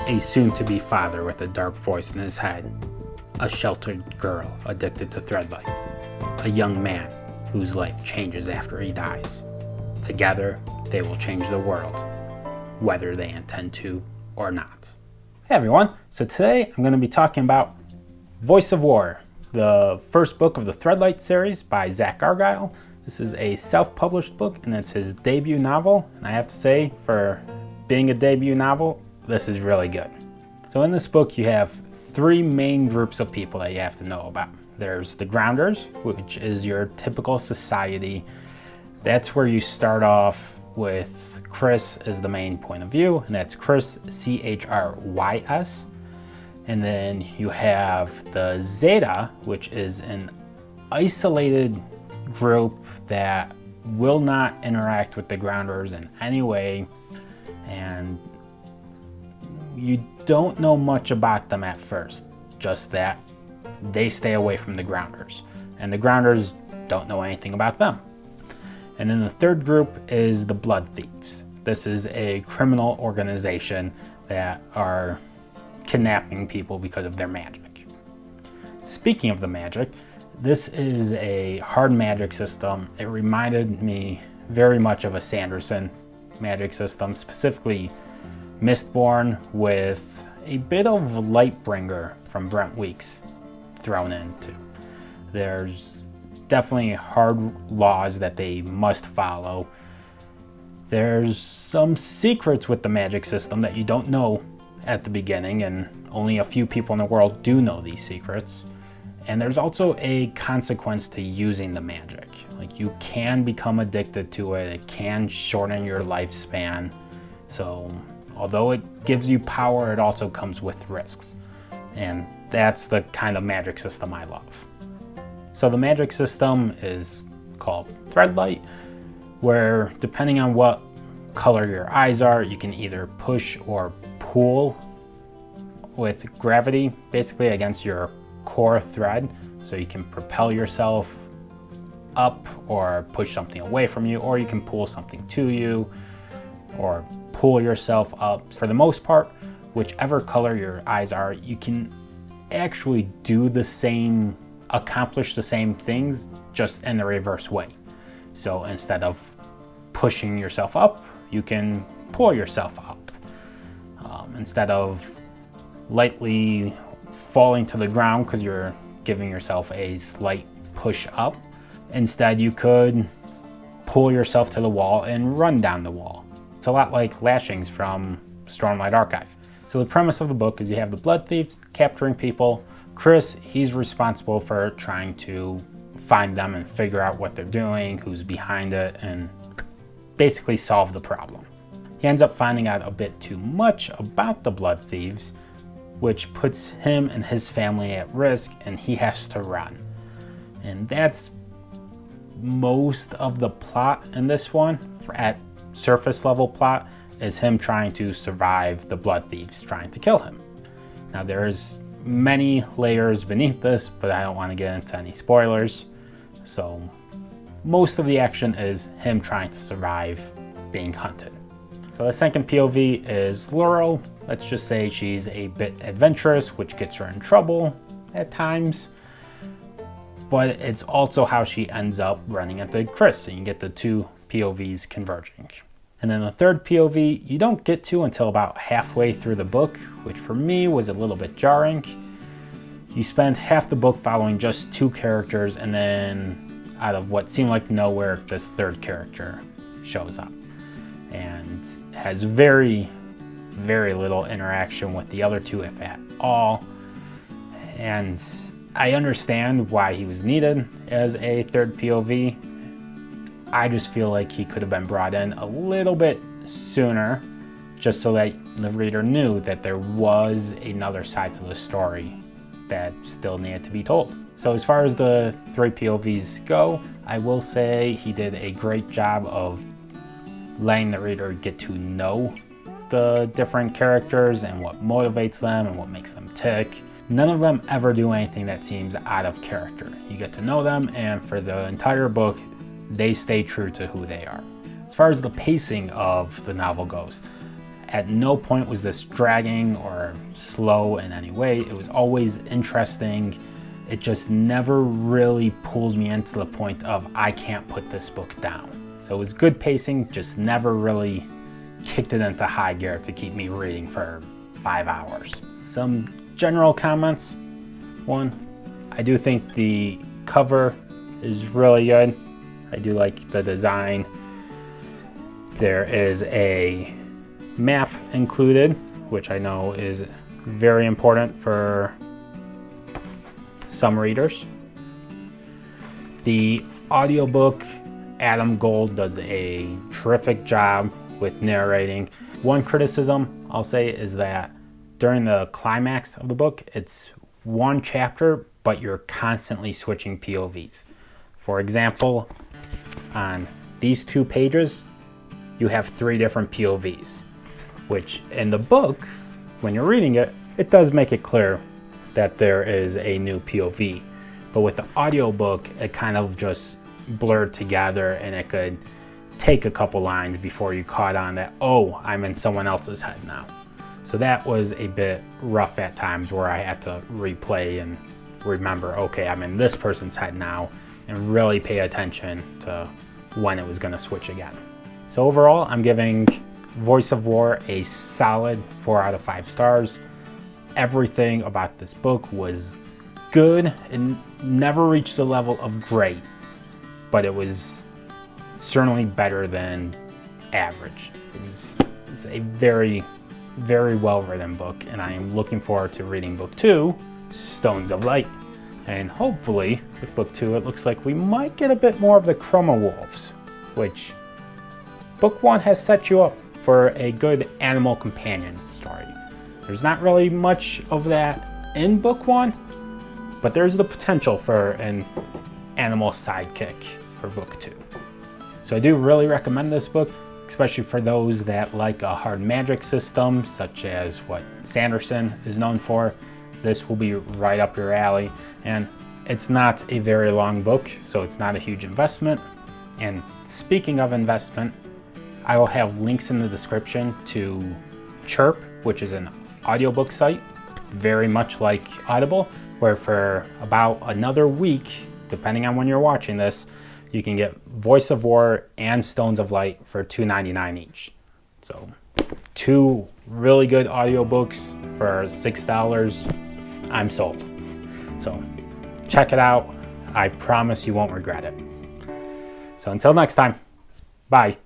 a soon-to-be father with a dark voice in his head, a sheltered girl addicted to Threadlight, a young man whose life changes after he dies. Together, they will change the world, whether they intend to or not. Hey everyone, so today I'm going to be talking about Voice of War, the first book of the Threadlight Series by Zach Argyle. This is a self-published book and it's his debut novel, and I have to say, for being a debut novel, this is really good. So in this book you have three main groups of people that you have to know about. There's the Grounders, which is your typical society. That's where you start off with Chris as the main point of view, and that's Chris, C-H-R-Y-S. And then you have the Zeta, which is an isolated group that will not interact with the Grounders in any way, and you don't know much about them at first, just that they stay away from the Grounders, and the Grounders don't know anything about them. And then the third group is the Blood Thieves. This is a criminal organization that are kidnapping people because of their magic. Speaking of the magic, this is a hard magic system. It reminded me very much of a Sanderson magic system, specifically Mistborn, with a bit of Lightbringer from Brent Weeks thrown into. There's definitely hard laws that they must follow. There's some secrets with the magic system that you don't know at the beginning, and only a few people in the world do know these secrets. And there's also a consequence to using the magic. Like, you can become addicted to it. It can shorten your lifespan. So although it gives you power, it also comes with risks. And that's the kind of magic system I love. So the magic system is called Threadlight, where depending on what color your eyes are, you can either push or pull with gravity, basically against your core thread. So you can propel yourself up or push something away from you, or you can pull something to you or pull yourself up. For the most part, whichever color your eyes are, you can actually do the same, accomplish the same things, just in the reverse way. So instead of pushing yourself up, you can pull yourself up. Instead of lightly falling to the ground because you're giving yourself a slight push up, instead you could pull yourself to the wall and run down the wall. It's a lot like Lashings from Stormlight Archive. So the premise of the book is you have the Blood Thieves capturing people. Chris, he's responsible for trying to find them and figure out what they're doing, who's behind it, and basically solve the problem. He ends up finding out a bit too much about the Blood Thieves, which puts him and his family at risk, and he has to run. And that's most of the plot in this one. At surface level plot is him trying to survive the Blood Thieves trying to kill him. Now there's many layers beneath this, but I don't want to get into any spoilers. So most of the action is him trying to survive being hunted. So the second POV is Laurel. Let's just say she's a bit adventurous, which gets her in trouble at times. But it's also how she ends up running into Chris, so you get the two POVs converging. And then the third POV you don't get to until about halfway through the book, which for me was a little bit jarring. You spend half the book following just two characters, and then out of what seemed like nowhere, this third character shows up and has very, very little interaction with the other two, if at all. And I understand why he was needed as a third POV. I just feel like he could have been brought in a little bit sooner, just so that the reader knew that there was another side to the story that still needed to be told. So as far as the three POVs go, I will say he did a great job of letting the reader get to know the different characters and what motivates them and what makes them tick. None of them ever do anything that seems out of character. You get to know them, and for the entire book, they stay true to who they are. As far as the pacing of the novel goes, At no point was this dragging or slow in any way. It was always interesting. It just never really pulled me into the point of I can't put this book down. So it was good pacing, just never really kicked it into high gear to keep me reading for 5 hours. Some general comments. One, I do think the cover is really good. I do like the design. There is a map included, which I know is very important for some readers. The audiobook, Adam Gold does a terrific job with narrating. One criticism I'll say is that during the climax of the book, it's one chapter, but you're constantly switching POVs. For example, on these 2 pages, you have 3 different POVs, which in the book, when you're reading it, it does make it clear that there is a new POV. But with the audiobook, it kind of just blurred together, and it could take a couple lines before you caught on that, oh, I'm in someone else's head now. So that was a bit rough at times, where I had to replay and remember, okay, I'm in this person's head now, and really pay attention to when it was going to switch again. So overall, I'm giving Voice of War a solid 4 out of 5 stars. Everything about this book was good and never reached the level of great, but it was certainly better than average. It's a very, very well written book, and I am looking forward to reading book 2, Stones of Light. And hopefully with book 2, it looks like we might get a bit more of the Chroma Wolves, which book 1 has set you up for a good animal companion story. There's not really much of that in book 1, but there's the potential for an animal sidekick for book 2. So I do really recommend this book, especially for those that like a hard magic system, such as what Sanderson is known for. This will be right up your alley, and it's not a very long book, so it's not a huge investment. And speaking of investment, I will have links in the description to Chirp, which is an audiobook site, very much like Audible, where for about another week, depending on when you're watching this, you can get Voice of War and Stones of Light for $2.99 each. So 2 really good audiobooks for $6. I'm sold. So check it out. I promise you won't regret it. So until next time, bye.